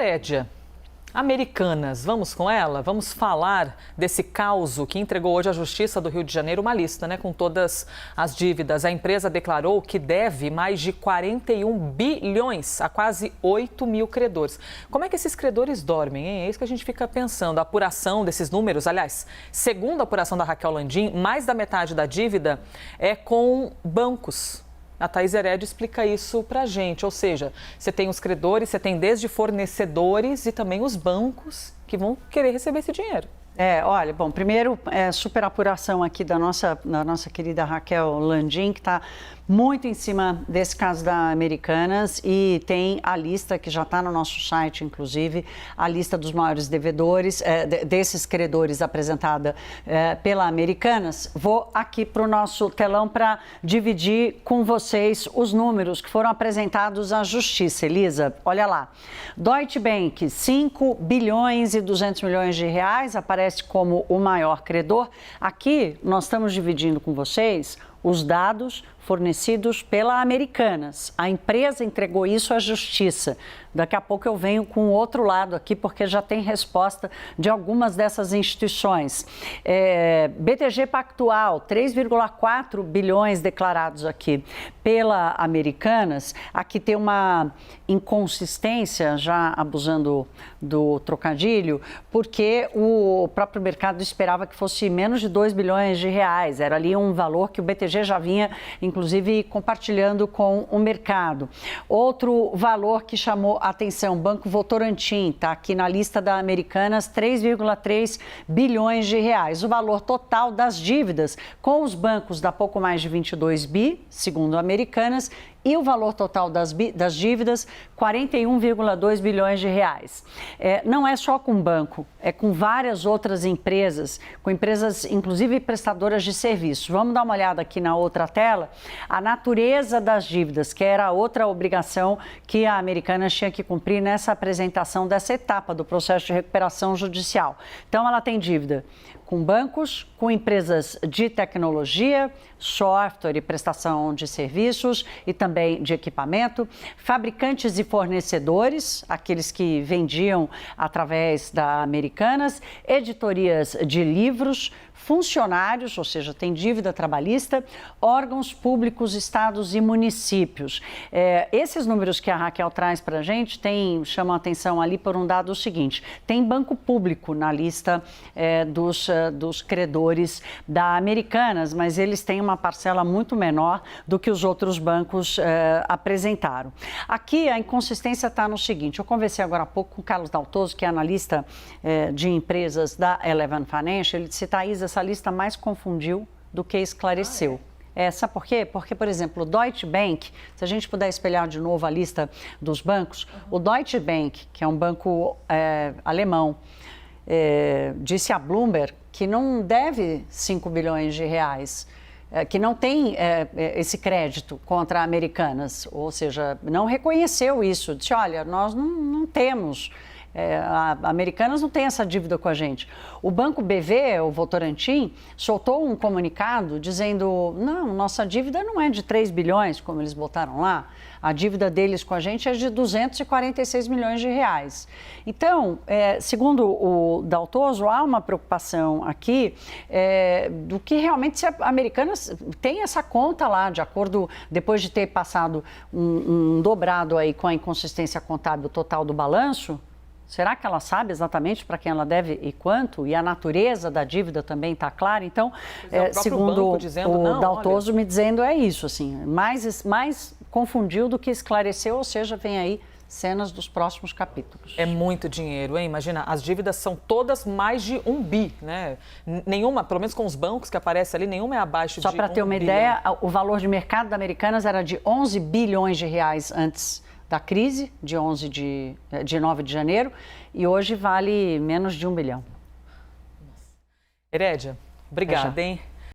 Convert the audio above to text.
Herédia, Americanas, vamos com ela? Vamos falar desse caos que entregou hoje à Justiça do Rio de Janeiro uma lista, com todas as dívidas. A empresa declarou que deve mais de 41 bilhões a quase 8 mil credores. Como é que esses credores dormem, hein? É isso que a gente fica pensando. A apuração desses números, aliás, segundo a apuração da Raquel Landim, mais da metade da dívida é com bancos. A Thaís Herédia explica isso para a gente, ou seja, você tem os credores, você tem desde fornecedores e também os bancos que vão querer receber esse dinheiro. Olha, bom, primeiro, super apuração aqui da nossa querida Raquel Landim, que está muito em cima desse caso da Americanas, e tem a lista que já está no nosso site, inclusive, a lista dos maiores devedores, desses credores apresentada pela Americanas. Vou aqui para o nosso telão para dividir com vocês os números que foram apresentados à Justiça. Elisa, olha lá. Deutsche Bank, 5 bilhões e 200 milhões de reais, aparece como o maior credor. Aqui nós estamos dividindo com vocês os dados fornecidos pela Americanas. A empresa entregou isso à Justiça. Daqui a pouco eu venho com o outro lado aqui, porque já tem resposta de algumas dessas instituições. BTG Pactual, 3,4 bilhões declarados aqui pela Americanas. Aqui tem uma inconsistência, já abusando do trocadilho, porque o próprio mercado esperava que fosse menos de 2 bilhões de reais. Era ali um valor que o BTG já vinha, inclusive, compartilhando com o mercado. Outro valor que chamou a atenção, Banco Votorantim, está aqui na lista da Americanas, 3,3 bilhões de reais. O valor total das dívidas com os bancos dá pouco mais de 22 bi, segundo a Americanas, e o valor total das dívidas, 41,2 bilhões de reais. Não é só com o banco, é com várias outras empresas, com empresas, inclusive, prestadoras de serviços. Vamos dar uma olhada aqui na outra tela, a natureza das dívidas, que era a outra obrigação que a Americanas tinha que cumprir nessa apresentação dessa etapa do processo de recuperação judicial. Então, ela tem dívida com bancos, com empresas de tecnologia, software e prestação de serviços e também de equipamento, fabricantes e fornecedores, aqueles que vendiam através da Americanas, editorias de livros, funcionários, ou seja, tem dívida trabalhista, órgãos públicos, estados e municípios. Esses números que a Raquel traz para a gente chamam a atenção ali por um dado seguinte: tem banco público na lista dos credores da Americanas, mas eles têm uma parcela muito menor do que os outros bancos apresentaram. Aqui a inconsistência está no seguinte: eu conversei agora há pouco com o Carlos Daltoso, que é analista de empresas da Eleven Financial. Ele disse: Thaís, essa lista mais confundiu do que esclareceu. Sabe por quê? Porque, por exemplo, o Deutsche Bank, se a gente puder espelhar de novo a lista dos bancos, o Deutsche Bank, que é um banco alemão, disse a Bloomberg que não deve 5 bilhões de reais, que não tem esse crédito contra a Americanas, ou seja, não reconheceu isso, disse: olha, nós não temos. A Americanas não tem essa dívida com a gente. O Banco BV, o Votorantim, soltou um comunicado dizendo: não, nossa dívida não é de 3 bilhões, como eles botaram lá. A dívida deles com a gente é de 246 milhões de reais. Então, segundo o Daltoso, há uma preocupação aqui do que realmente se a Americanas tem essa conta lá, de acordo, depois de ter passado um dobrado aí com a inconsistência contábil total do balanço. Será que ela sabe exatamente para quem ela deve e quanto? E a natureza da dívida também está clara? Então, segundo o Daltoso me dizendo, é isso, assim, mais confundiu do que esclareceu, ou seja, vem aí cenas dos próximos capítulos. É muito dinheiro, hein? Imagina, as dívidas são todas mais de 1 bi, né? Nenhuma, pelo menos com os bancos que aparecem ali, nenhuma é abaixo de 1 bilhão. Só para ter uma ideia, o valor de mercado da Americanas era de 11 bilhões de reais antes da crise, de 9 de janeiro, e hoje vale menos de 1 bilhão. Herédia, obrigada, hein?